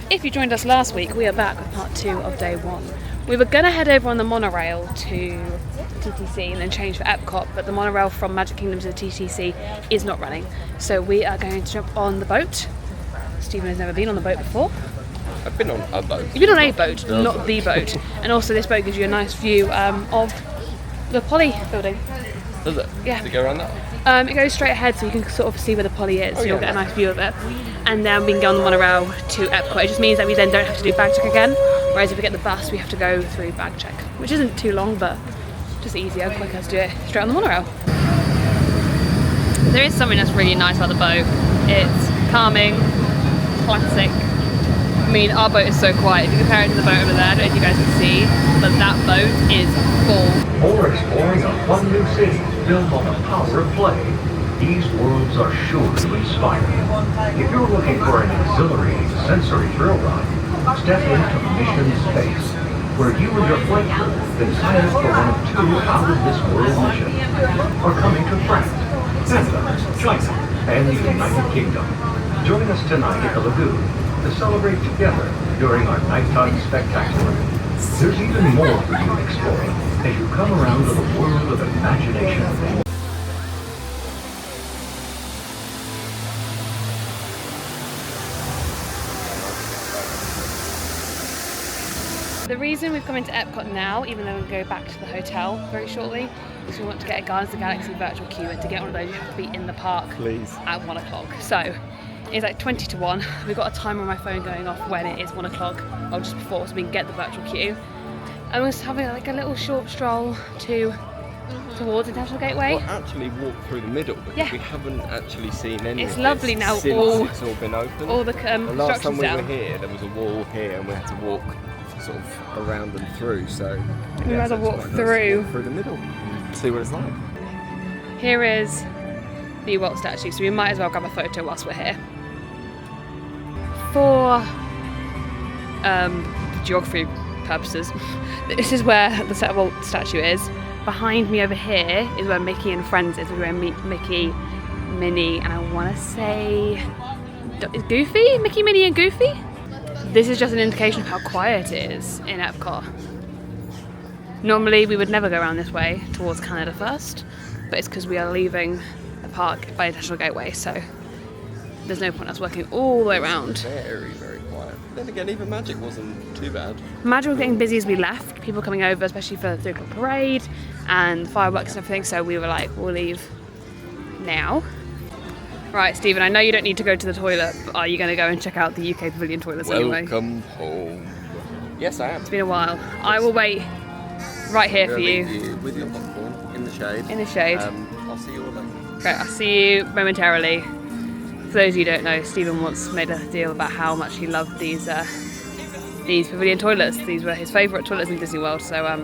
If you joined us last week, we are back with part 2 of day 1. We were going to head over on the monorail to TTC and then change for Epcot, but the monorail from Magic Kingdom to the TTC is not running. So we are going to jump on the boat. Stephen has never been on the boat before. I've been on a boat. You've been on a boat, not the boat. And also this boat gives you a nice view of the Poly building. Does it? Yeah. Does it go around that? It goes straight ahead so you can sort of see where the Poly is, so you'll get a nice view of it. And then we can go on the monorail to Epcot. It just means that we then don't have to do bag check again, whereas if we get the bus we have to go through bag check, which isn't too long but just easier, quicker to do it straight on the monorail. There is something that's really nice about the boat. It's calming, classic. I mean, our boat is so quiet. If you compare it to the boat over there, I don't know if you guys can see, but that boat is full. Or exploring a fun new city built on the power of play, these worlds are sure to inspire you. If you're looking for an exhilarating sensory thrill ride, step into Mission Space, where you and your flight crew can sign up for one of 2 out-of-this-world missions, or coming to France, Canada, China, and the United Kingdom. Join us tonight at the Lagoon to celebrate together during our nighttime spectacular. There's even more for you to explore as you come around to the world of imagination. The reason we've come into Epcot now, even though we'll go back to the hotel very shortly, is we want to get a Guardians of the Galaxy virtual queue, and to get one of those you have to be in the park at 1 o'clock. So it's like 20 to 1. We've got a timer on my phone going off when it is 1 o'clock, or just before, so we can get the virtual queue. And we're just having like a little short stroll towards International Gateway. We'll actually walk through the middle because we haven't actually seen any It's of lovely this now, since it's all been open. All the the last time construction's we down. were here, there was a wall here and we had to walk sort of around and through, so We'd rather walk through the middle, see what it's like. Here is the Walt statue, so we might as well grab a photo whilst we're here. For geography purposes, this is where the set of Walt statue is. Behind me over here is where Mickey and Friends is, where Mickey, Minnie, and I want to say is Goofy? Mickey, Minnie, and Goofy? This is just an indication of how quiet it is in Epcot. Normally we would never go around this way towards Canada first, but it's because we are leaving the park by International Gateway, so there's no point us working all the way around. Very, very quiet. Then again, even Magic wasn't too bad. Magic was getting busy as we left, people coming over, especially for the 3 o'clock parade and fireworks and everything, so we were like, we'll leave now. Right, Stephen, I know you don't need to go to the toilet, but are you going to go and check out the UK Pavilion toilets anyway? Welcome home. Yes, I am. It's been a while. I will wait right here for you. With your popcorn in the shade. In the shade. I'll see you all later. Okay, I'll see you momentarily. For those of you who don't know, Stephen once made a deal about how much he loved these Pavilion toilets. These were his favourite toilets in Disney World, so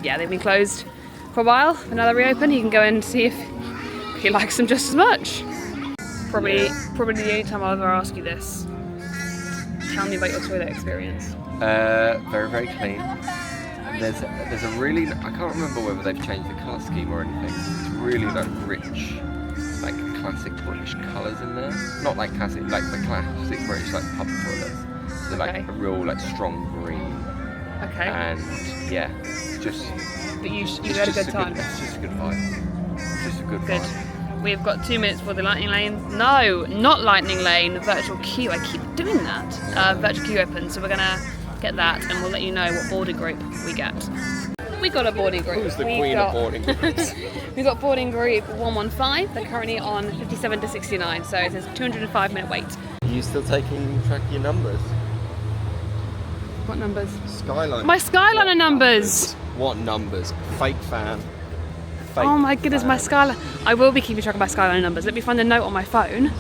yeah, they've been closed for a while. But now they're reopened, he can go in and see if he likes them just as much. Probably the only time I'll ever ask you this. Tell me about your toilet experience. Very, very clean. There's a really, I can't remember whether they've changed the colour scheme or anything. It's really like rich, like classic British colours in there. Not like classic, like the classic British like pub toilets. So like a real like strong green. Okay. And yeah, just. But you had a good time. It's just a good vibe. Just a good vibe. We've got 2 minutes for the lightning lane. No, not lightning lane, virtual queue. I keep doing that. Virtual queue open, so we're gonna get that and we'll let you know what boarding group we get. We got a boarding group. Who's the queen of boarding groups? We've got boarding group 115. They're currently on 57 to 69, so there's a 205-minute wait. Are you still taking track of your numbers? What numbers? Skyliner. My Skyliner numbers! What numbers? Fake fan. Oh my goodness, my Skyliner. I will be keeping track of my Skyliner numbers. Let me find a note on my phone,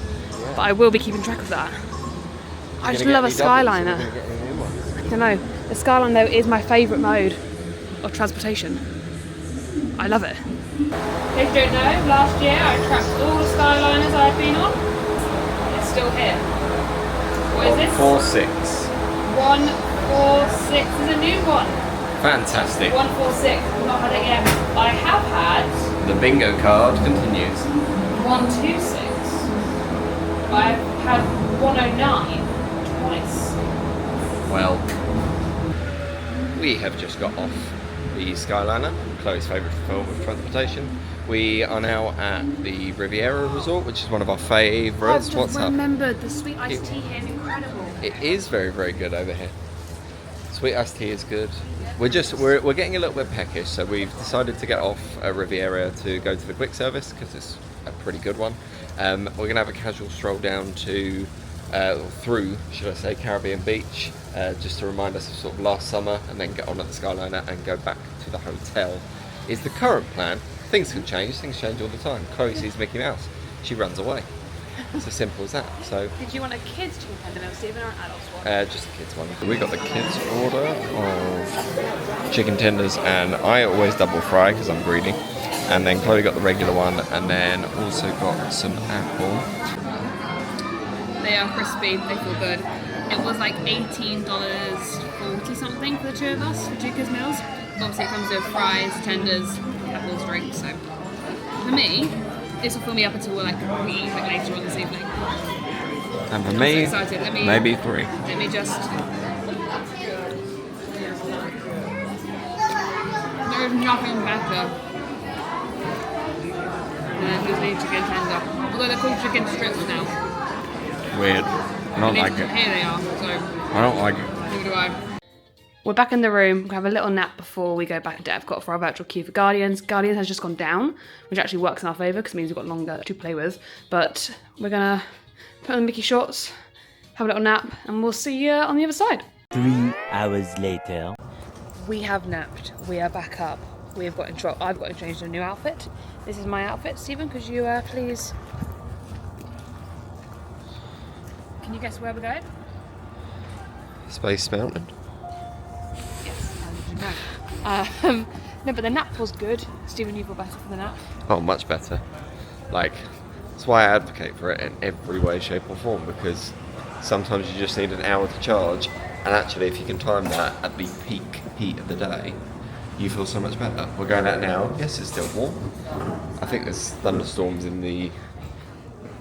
but I will be keeping track of that. I just love a Skyliner. I don't know. The Skyliner though is my favourite mode of transportation. I love it. If you don't know, last year I tracked all the Skyliners I've been on. It's still here. What is this? 146. 146 is a new one. Fantastic. 146. I've not had it yet. I have had. The bingo card continues. 126. I've had 109 twice. Well, we have just got off the Skyliner, Chloe's favourite form of transportation. We are now at the Riviera Resort, which is one of our favourites. I've just remembered the sweet iced tea here is incredible. It is very, very good over here. Sweet iced tea is good. We're getting a little bit peckish, so we've decided to get off Riviera to go to the quick service because it's a pretty good one. We're gonna have a casual stroll down to through, should I say, Caribbean Beach, just to remind us of sort of last summer, and then get on at the Skyliner and go back to the hotel. Is the current plan. Things can change. Things change all the time. Chloe sees Mickey Mouse. She runs away. It's as simple as that. So. Did you want a kids chicken tender meal, Stephen, or an adults one? Just the kids one. We got the kids order of chicken tenders, and I always double fry because I'm greedy. And then Chloe got the regular one, and then also got some apple. They are crispy. They feel good. It was like $18.40 something for the two of us for 2 kids meals. Obviously, it comes with fries, tenders, apples, drinks. So for me, this will fill me up until we eat later on this evening. And for I'm me, so excited. maybe 3. Let me just. There is nothing better than this chicken tender. Although they're called chicken strips now. Weird. I don't like it. Here they are. So I don't like it. neither do I. We're back in the room. We're going to have a little nap before we go back into Epcot for our virtual queue for Guardians. Guardians has just gone down, which actually works in our favour because it means we've got longer to play with. But we're going to put on the Mickey shorts, have a little nap, and we'll see you on the other side. 3 hours later. We have napped. We are back up. I've got to change to a new outfit. This is my outfit. Stephen, could you please... Can you guess where we're going? Space Mountain. No, but the nap was good. Stephen, you feel better for the nap? Oh, much better. That's why I advocate for it in every way, shape or form, because sometimes you just need an hour to charge, and actually if you can time that at the peak heat of the day, you feel so much better. We're going out now. Yes, it's still warm. I think there's thunderstorms in the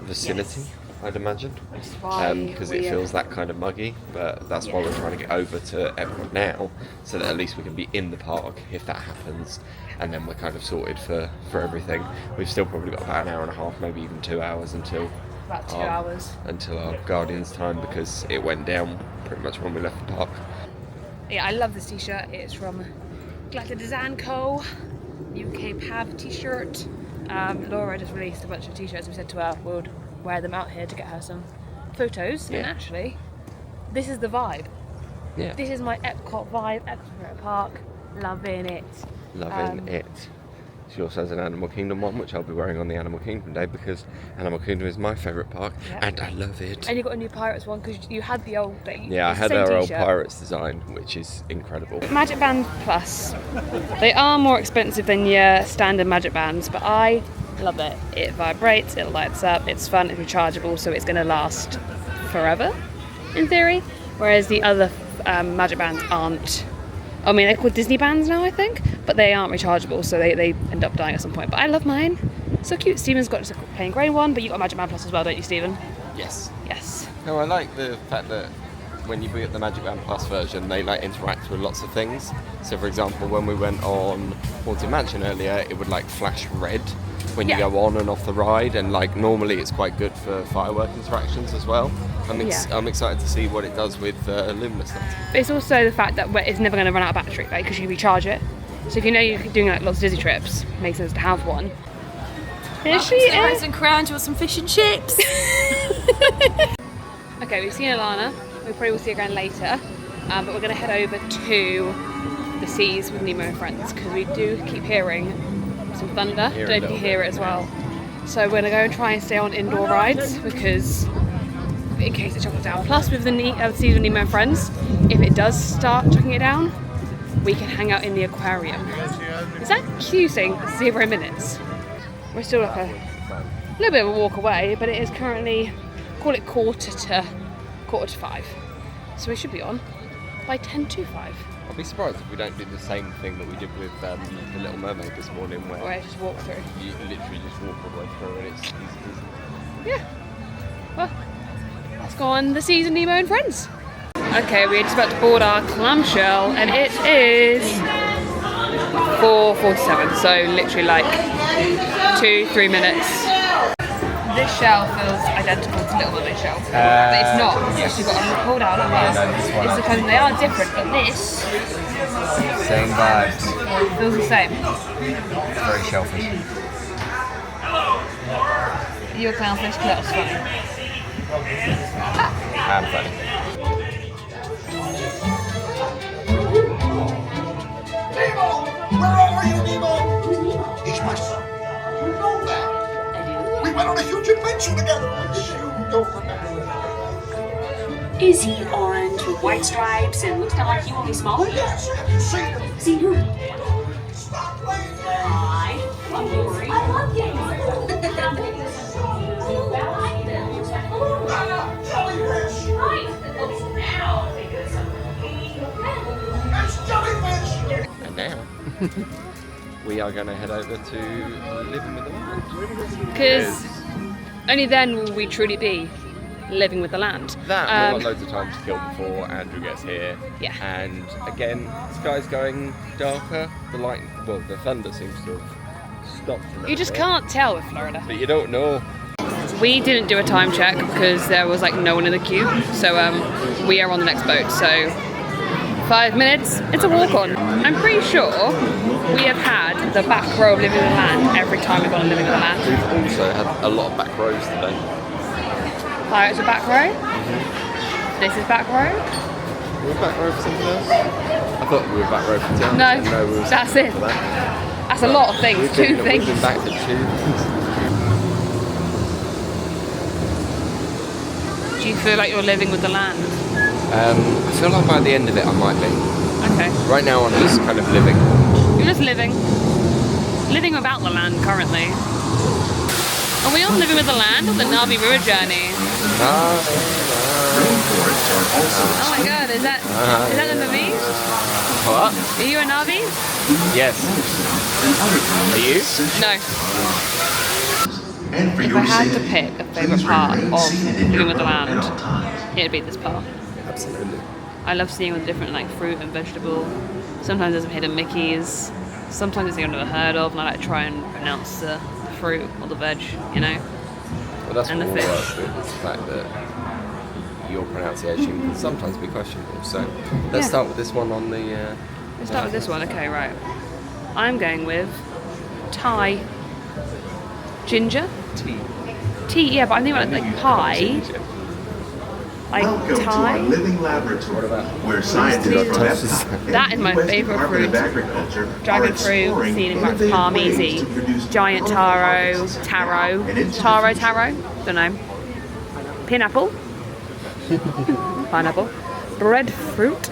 vicinity. Yes. I'd imagine, because it feels that kind of muggy, but that's why we're trying to get over to Epcot now, so that at least we can be in the park if that happens, and then we're kind of sorted for everything. We've still probably got about an hour and a half, maybe even 2 hours until about 2 hours until our Guardians time, because it went down pretty much when we left the park. Yeah, I love this t-shirt. It's from Glatter Design Co. UK Pav t-shirt. Laura just released a bunch of t-shirts. We said to her we'll wear them out here to get her some photos. And actually, this is the vibe. Yeah. This is my Epcot vibe. Epcot Park. Loving it. Loving it. She also has an Animal Kingdom one, which I'll be wearing on the Animal Kingdom day, because Animal Kingdom is my favourite park, and I love it. And you got a new Pirates one, because you had the old... I had our old Pirates design, which is incredible. Magic Band Plus. They are more expensive than your standard Magic Bands, but I love it. It vibrates, it lights up, it's fun, it's rechargeable, so it's going to last forever, in theory. Whereas the other Magic Bands aren't. I mean, they're called Disney bands now, I think, but they aren't rechargeable, so they end up dying at some point. But I love mine. So cute. Stephen's got just a plain grey one, but you've got a Magic Band Plus as well, don't you, Stephen? Yes. Yes. No, I like the fact that when you get the Magic Band Plus version, they interact with lots of things. So, for example, when we went on Haunted Mansion earlier, it would flash red when you go on and off the ride, and normally it's quite good for firework interactions as well. I'm excited to see what it does with Luminous. But it's also the fact that it's never going to run out of battery, because you recharge it. So if you know you're doing lots of Disney trips, it makes sense to have one. There she is. And Crown, do you want some fish and chips? Okay, we've seen Alana. We probably will see her again later. But we're going to head over to the seas with Nemo and Friends, because we do keep hearing some thunder. Don't know if you hear it as well. So we're going to go and try and stay on indoor rides, because in case it chucks down. Plus with the seas with Nemo and Friends, if it does start chucking it down, we can hang out in the aquarium. Is that cusing 0 minutes? We're still a little bit of a walk away, but it is currently, call it quarter to 5. So we should be on by 10 to 5. I'll be surprised if we don't do the same thing that we did with the Little Mermaid this morning, where I just walk through. You literally just walk all the way through, and it's easy. Yeah. Well, let's go on the seas with Nemo and Friends. Okay, we're just about to board our clamshell, and it is 4:47, so literally like 2-3 minutes. This shell feels identical to Little Mermaid shell, but it's not. It's actually got a pulled out of this. It's because they are different, but this Same vibes. feels the same. Very shellfish. You're a clownfish, that's funny. And funny. Nemo! Where are you, Nemo? He's my son. You know that. We went on a huge adventure together. You don't remember. Is he orange with white stripes and looks kind of like you, only smaller? Yes, have you seen him? Seen who? Stop playing games. I love Lori. I love games. Jellyfish! Right. Now. That's jellyfish! And now we are going to head over to Living with the Land. Because only then will we truly be living with the land. That we've got loads of time to kill before Andrew gets here. Yeah. And again, the sky's going darker. The the thunder seems to have stopped. You just can't tell with Florida. But you don't know. We didn't do a time check because there was like no one in the queue, so we are on the next boat. So 5 minutes, it's a walk on. I'm pretty sure we have had the back row of Living with the Land every time we've gone on Living with the Land. We've also had a lot of back rows today. Pirates are back row. This is back row. Were we back row for something else? I thought we were back row for two. No, we were that's it. for that. That's a lot of things. We've Two been things. back to 2 things. Do you feel like you're living with the land? I feel like by the end of it I might be. Okay. Right now I'm just kind of living. You're just living. Living without the land currently. Are we on Living with the Land or the Navi River journey? Oh my god, is that the movie? What? Are you a Navi? Yes. Are you? No. And for If I your had to safety, pick a favourite please part remain of seated in your Living with the boat at Land, all times. it'd be this part. Absolutely. I love seeing all the different like fruit and vegetable. Sometimes there's some hidden Mickeys. Sometimes it's things I've never heard of, and I like to try and pronounce the fruit or the veg, you know. Well, that's And what the we'll fish. work with, is the fact that your pronunciation can sometimes be questionable. So let's start with this one on the... Let's start with this one. Okay, right. I'm going with Thai ginger. Tea, yeah, but I'm thinking about like pie. Like Welcome to our Thai. living laboratory, where scientists from Epcot That is my and the US favourite Department of fruit. Agriculture Dragon are fruit, exploring seeding marks, innovative palm ways easy, to produce giant taro, harvest taro, and into the taro, future. taro, don't know. Pineapple, pineapple, breadfruit,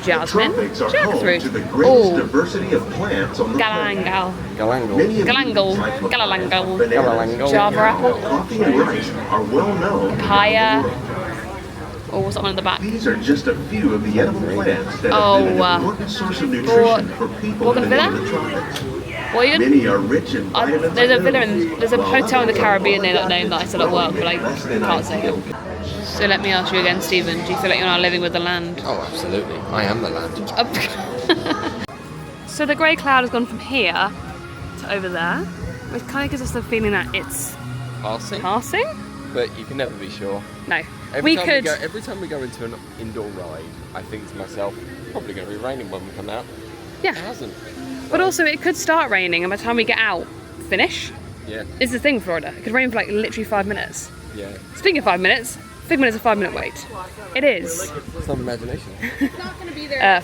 jasmine, Tropics are home jackfruit, to the greatest oh, diversity of plants on the planet. galangal, Galangal. Many of Galangal, these, like papayas, galangal, bananas, Java apple, coffee and rice, are well known. papaya, oh, something in the back. These are just a few of the edible plants that Oh, have been an important source of nutrition for people living in the tropics. What are you gonna? Many are rich in vitamins. There's a and villa minerals, in, there's a while hotel in the others are Caribbean more near that name that I adapted still at work, growing but I in less than can't say ideal it. So let me ask you again, Stephen, do you feel like you're now living with the land? Oh, absolutely. I am the land. So the grey cloud has gone from here to over there, which kind of gives us the feeling that it's Passing. passing. But you can never be sure. No, Every we time we go into an indoor ride, I think to myself, probably going to be raining when we come out. It Yeah, hasn't. but also it could start raining, and by the time we get out, finish. Yeah. It's the thing with Florida. It could rain for like literally 5 minutes. Yeah. Speaking of 5 minutes, Figment is a 5 minute wait. It is. Some imagination.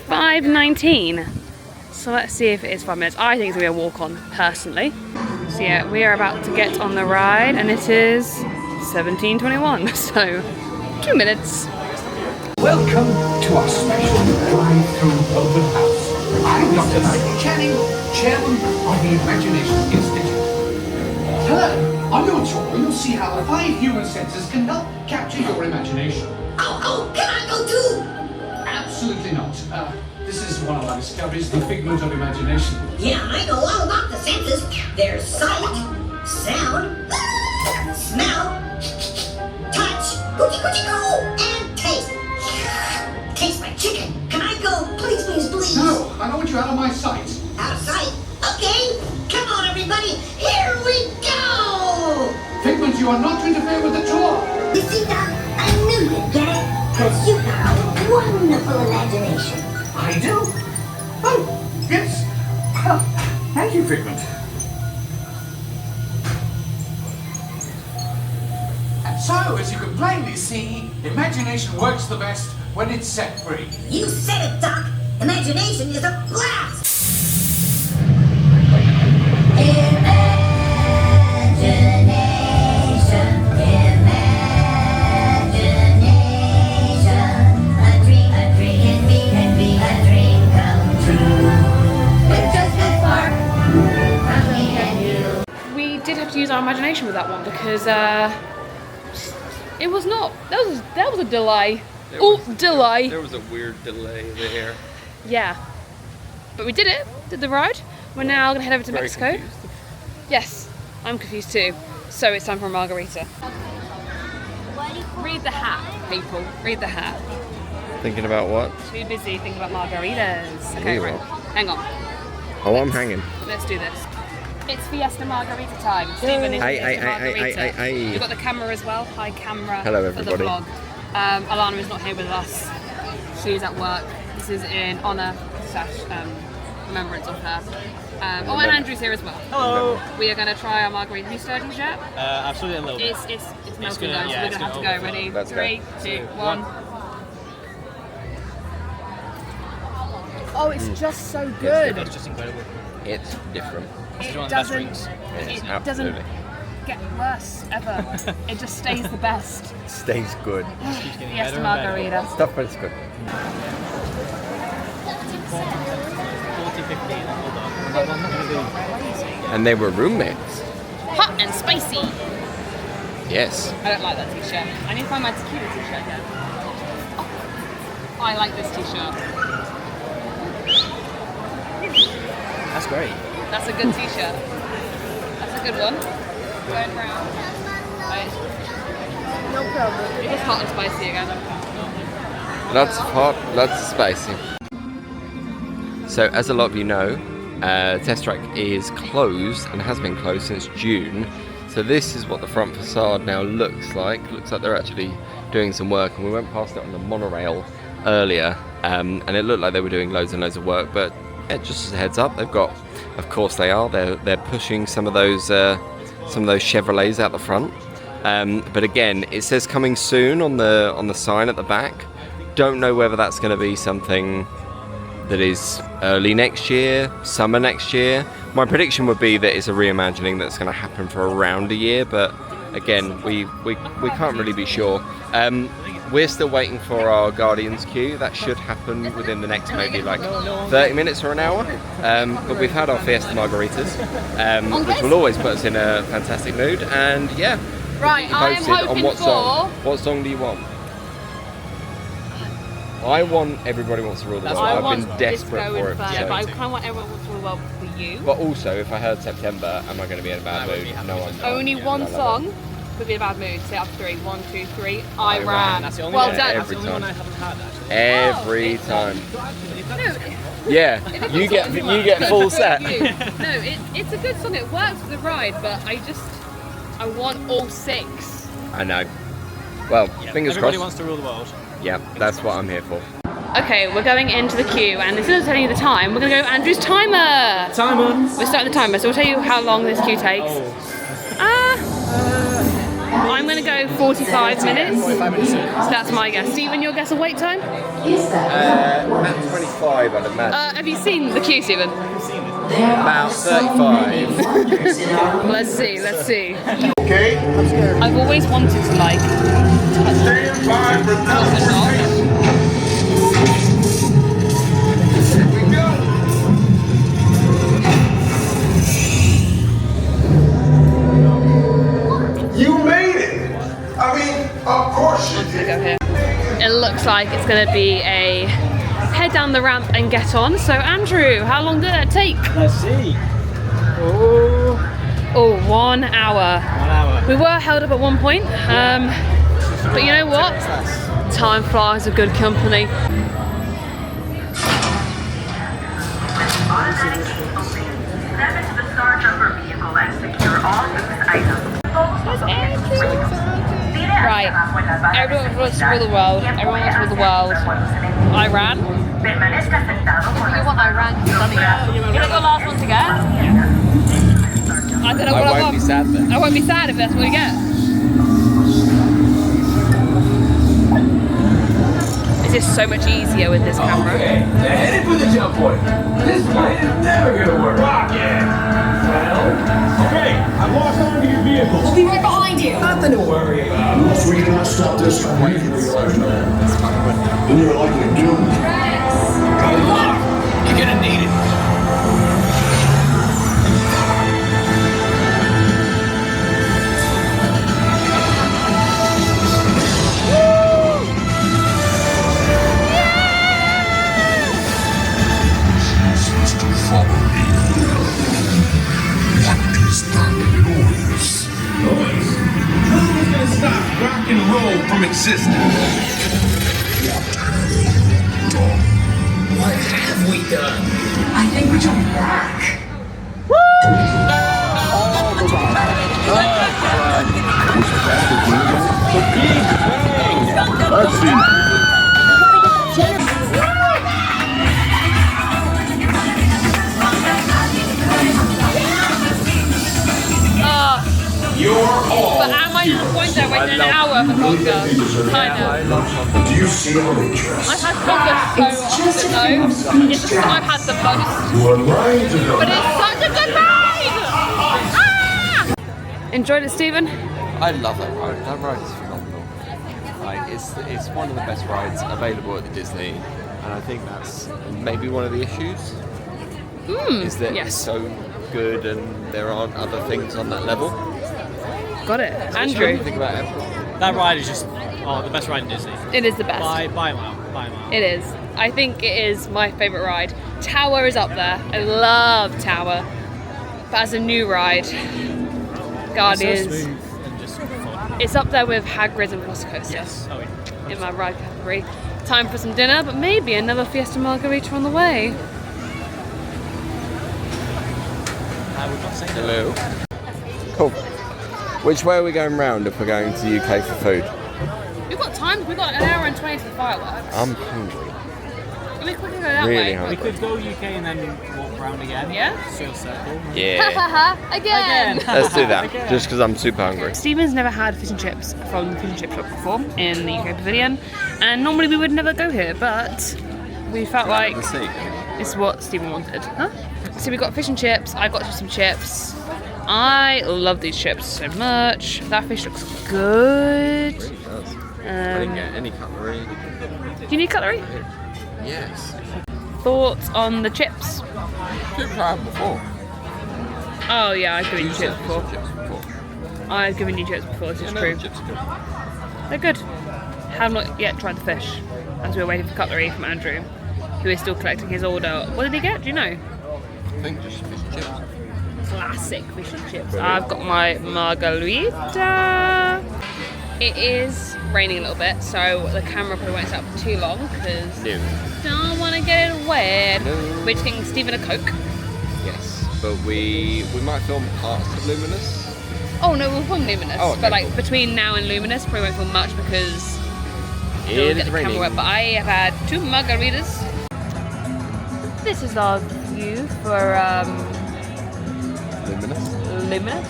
5:19. So let's see if it is 5 minutes. I think it's gonna be a walk on, personally. So yeah, we are about to get on the ride, and it is 17:21. So 2 minutes. Welcome to our special drive-through open house. I'm Dr. Michael Channing, Chairman of the Imagination Institute. Hello. On your tour, you'll see how the 5 human senses can help capture your imagination. Oh, can I go too? Absolutely not. This is one of my discoveries, the figment of imagination. Yeah, I know all about the senses. There's sight, sound, smell, touch, and taste. Taste I don't want you out of my sight. Out of sight? Okay, come on everybody, here we go! Figment, you are not to interfere with the tour. You see, Doc, I knew you'd get it, because you've got a wonderful imagination. I do? Oh, yes. Well, thank you, Figment. And so, as you can plainly see, imagination works the best when it's set free. You said it, Doc. Imagination is a blast! We did have to use our imagination with that one because it was not. That was a delay. Delay. There was a weird delay there. Yeah, but we did it. Did the ride. We're now gonna head over to Very Mexico. confused. Yes, I'm confused too. So it's time for a margarita. Read the hat, people. Read the hat. Thinking about what? Too busy thinking about margaritas. Okay, You right. are. Hang on. Oh, I'm hanging. Let's do this. It's Fiesta Margarita time. Stephen is Fiesta Margarita. We've got the camera as well. Hi, camera. Hello, For the everybody. vlog. Alana is not here with us. She's at work. This is in honour / remembrance of her. And Andrew's here as well. Hello. We are going to try our margarita. Have you stirred these yet? Absolutely a little bit. It's melting gonna- though, so yeah, we're it's going to have to gonna go. Ready? Let's go. 3, 2, 1. 1. Oh, it's just so good. It's just incredible. It's different. This is It one of the best doesn't. drinks. Yes, It absolutely. doesn't get worse ever. It just stays the best. Stays good. Keeps getting Fiesta better and better. Margarita. Stuff, but it's good. 40, 15, hold on. I'm not going to do. And they were roommates. Hot and spicy. Yes. I don't like that t-shirt. I need to find my tequila t-shirt again. Oh, I like this t-shirt. That's great. That's a good t-shirt. That's a good one. Going round. Right. No problem. It is hot and spicy again. Lots of hot, lots of spicy. So, as a lot of you know, Test Track is closed and has been closed since June. So this is what the front facade now looks like. Looks like they're actually doing some work, and we went past it on the monorail earlier, and it looked like they were doing loads and loads of work. But yeah, just as a heads up, they've got, of course they are. They're pushing some of those Chevrolets out the front. But again, it says coming soon on the sign at the back. Don't know whether that's going to be something that is early next year, summer next year. My prediction would be that it's a reimagining that's going to happen for around a year, but again, we can't really be sure. We're still waiting for our Guardians queue. That should happen within the next maybe like 30 minutes or an hour. But we've had our Fiesta Margaritas, which will always put us in a fantastic mood. And yeah, Right, I am posted on hoping what for... song. What song do you want? I want Everybody Wants to Rule the World. I I've want been desperate Disco for it. Inferno, So. but I kind of want Everyone Wants to Rule the World for you. But also, if I heard September, am I going to be in a bad mood? No, I'm not. Only Yeah, one I love song could be in a bad mood. Say after 3. 1, 2, 3. I ran. That's the only Well one. done. That's the Every only one time. I haven't had actually. Every it's time. No, Yeah, you get full set. No, it's a good song. It works for the ride, but I want all 6. I know. Well, Yeah, fingers everybody crossed. wants to rule the world. Yeah, that's what I'm here for. Okay, we're going into the queue, and instead of telling you the time, we're going to go Andrew's timer. Simon! We're starting the timer, so we'll tell you how long this queue takes. I'm going to go 45 minutes. 45 minutes. So that's my guess. Stephen, your guess of wait time? At 25, I'd imagine. Have you seen the queue, Stephen? About 35. Let's see. Okay? I've always wanted to like touch Stand by for number a dog. 14. Here we go. You made it. I mean, of course you did. Go here. It looks like it's going to be a head down the ramp and get on. So Andrew, how long did that take? Let's see. Oh, 1 hour. 1 hour. We were held up at one point, but you know what? Time flies with good company. automatic gate opens. Step into the Star Jumper vehicle and secure all loose items. Right. Everyone wants to rule the world. Everyone wants to rule the world. Iran. You want Iran? You want the last one to get? I don't know what I won't want. be sad then. I won't be sad if that's what we get. It's just so much easier with this camera. Okay, they're headed for the jump point. This plane is never gonna work. Rocket! Well, okay, I've lost onto your vehicle. We'll be right behind you. Nothing to worry about. Unless we cannot stop this from leaving your lifetime, then you're likely doomed. Good luck! You're gonna need it. Rock and roll from existence. What have we done? I think we jump back. I've seen it. You're all. But am I to the point that I waited an hour for Conga? Kind of. Do you see how they dress? I've had Conga so often though. It's the thing I've had the most. You are lying to them. But it's such a good ride! Ah! Enjoyed it, Stephen? I love that ride. That ride is phenomenal. Like it's one of the best rides available at the Disney, and I think that's maybe one of the issues. Is that yes. it's so good and there aren't other things on that level. Got it. What do Andrew? you think about Epcot? That ride is just the best ride in Disney. It is the best. By a mile. It is. I think it is my favourite ride. Tower is up there. I love Tower. But as a new ride, Guardians. It's so smooth and just fun. It's up there with Hagrid's and Velocicoaster Yes. Oh, yeah. in my ride category. Time for some dinner, but maybe another Fiesta Margarita on the way. I would not say no. Hello. Cool. Which way are we going round if we're going to the UK for food? We've got time. We've got an hour and 20 to the fireworks. I'm hungry. We could go that Really way. hungry. We could go UK and then walk around again. Yeah? Still circle. Yeah. Again. Let's do that. Again. Just because I'm super hungry. Stephen's never had fish and chips from the fish and chip shop before in the UK Pavilion, and normally we would never go here, but we felt like Let's see. this is what Stephen wanted. Huh? So we got fish and chips. I got some chips. I love these chips so much. That fish looks good. It really does. I didn't get any cutlery. Do you need cutlery? Yes. Thoughts on the chips? Chips I had before. Oh yeah, I've given you You chips sent me before. some chips before. I've given you chips before, this is Yeah, no, true. the chips are good. They're good. Have not yet tried the fish, as we were waiting for cutlery from Andrew, who is still collecting his order. What did he get? Do you know? I think just fish and chips. Classic fish and chips. I've got my margarita. It is raining a little bit, so the camera probably won't set up for too long because No. don't want to get it wet. No. We're just getting Stephen a Coke. Yes, but we might film parts of Luminous. Oh no, we'll film Luminous, Oh, okay, but like cool. between now and Luminous, probably won't film much because It it'll is get the raining. camera wet. But I have had 2 margaritas. This is our view for Luminous.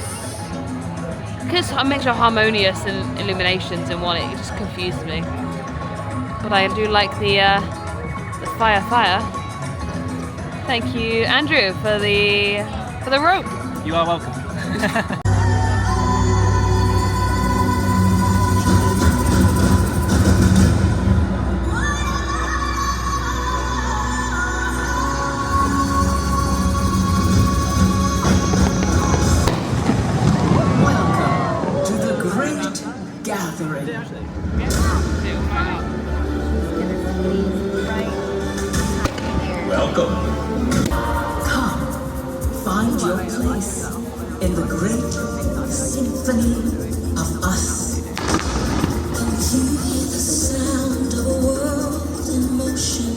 Because I make sure harmonious and illuminations in one, it just confuses me. But I do like the fire. Thank you, Andrew, for the rope. You are welcome. Welcome to the great gathering. Welcome. Come, find your place in the great symphony of us. Continue to hear the sound of a world in motion.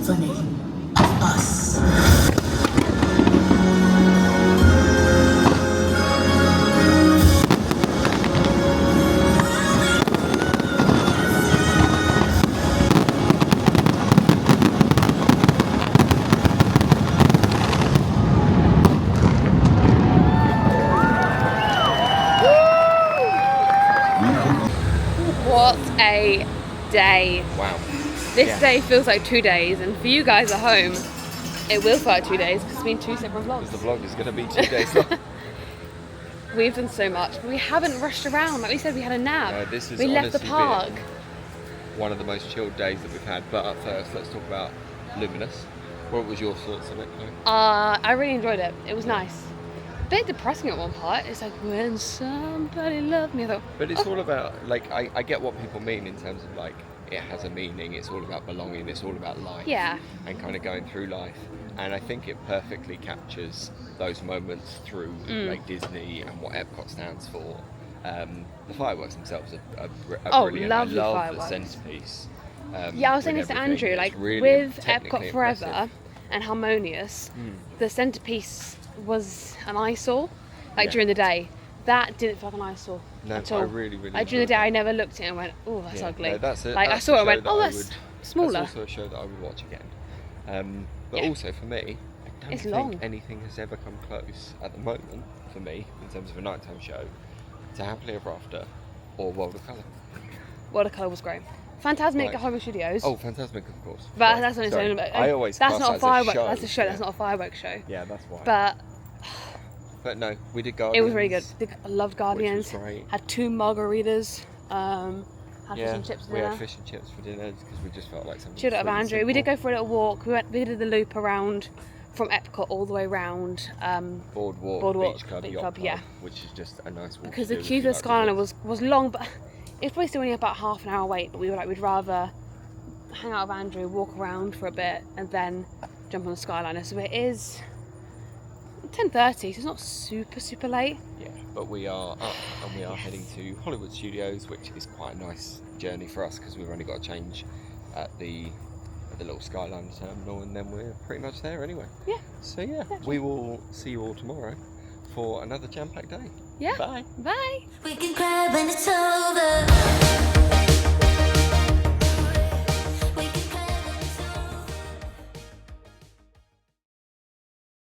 symphony of us. What a day. Wow. This Yeah. day feels like 2 days, and for you guys at home, it will feel like 2 days because it's been 2 separate vlogs. Because the vlog is going to be 2 days long. We've done so much, but we haven't rushed around. Like we said, we had a nap. No, this has we left the honestly park. been one of the most chilled days that we've had. But at first, let's talk about Luminous. What was your thoughts on it, Chloe? I really enjoyed it. It was nice. A bit depressing at one part. It's like, when somebody loved me. I thought, But it's all about, like, I get what people mean in terms of, like, it has a meaning, it's all about belonging, it's all about life. Yeah. And kind of going through life. And I think it perfectly captures those moments through, like, Disney and what Epcot stands for. The fireworks themselves are brilliant. lovely I love fireworks. the centerpiece. yeah, I was saying with this to everything. Andrew, It's like really with technically Epcot Forever impressive. and Harmonious, the centerpiece was an eyesore. Like Yeah. during the day, that didn't feel like an eyesore No, at I all. really, really Like during the enjoyed day, that. I never looked at it and went, "Oh, that's Yeah, ugly." no, that's like I that's saw a it and went, show that "Oh, I that's would- smaller." That's also a show that I would watch again. But Yeah. also for me, I don't It's think long. anything has ever come close at the moment for me in terms of a nighttime show to Happily Ever After or World of Colour. World of Colour was great. Fantasmic Like- at Hollywood Studios. Oh, Fantasmic, of course. But Sorry, that's what I'm sorry. saying about. I always that's class not that a as fireworks. show, That's a show. yeah. That's not a fireworks show. Yeah, that's why. But no, we did it Guardians. was really good. I loved Guardians. great. Had 2 margaritas. Had fish Yeah, and chips for we dinner. had fish and chips for dinner because we just felt like something Chilled out of sweet and Andrew. We did simple. go for a little walk. We did the loop around from Epcot all the way around. Boardwalk, Beach Club, Beach Yacht Club, Club, yeah. which is just a nice walk. Because to the do queue if to you the like Skyliner resorts. was long, but it's probably still only about half an hour wait. But we were like, we'd rather hang out with Andrew, walk around for a bit, and then jump on the Skyliner. So it is 10:30, so it's not super late. Yeah, but we are up and we are heading to Hollywood Studios, which is quite a nice journey for us because we've only got to change at the little Skyline terminal, and then we're pretty much there anyway. Yeah. So yeah, we will see you all tomorrow for another jam-packed day. Yeah. Bye. Bye. We can cry when it's over.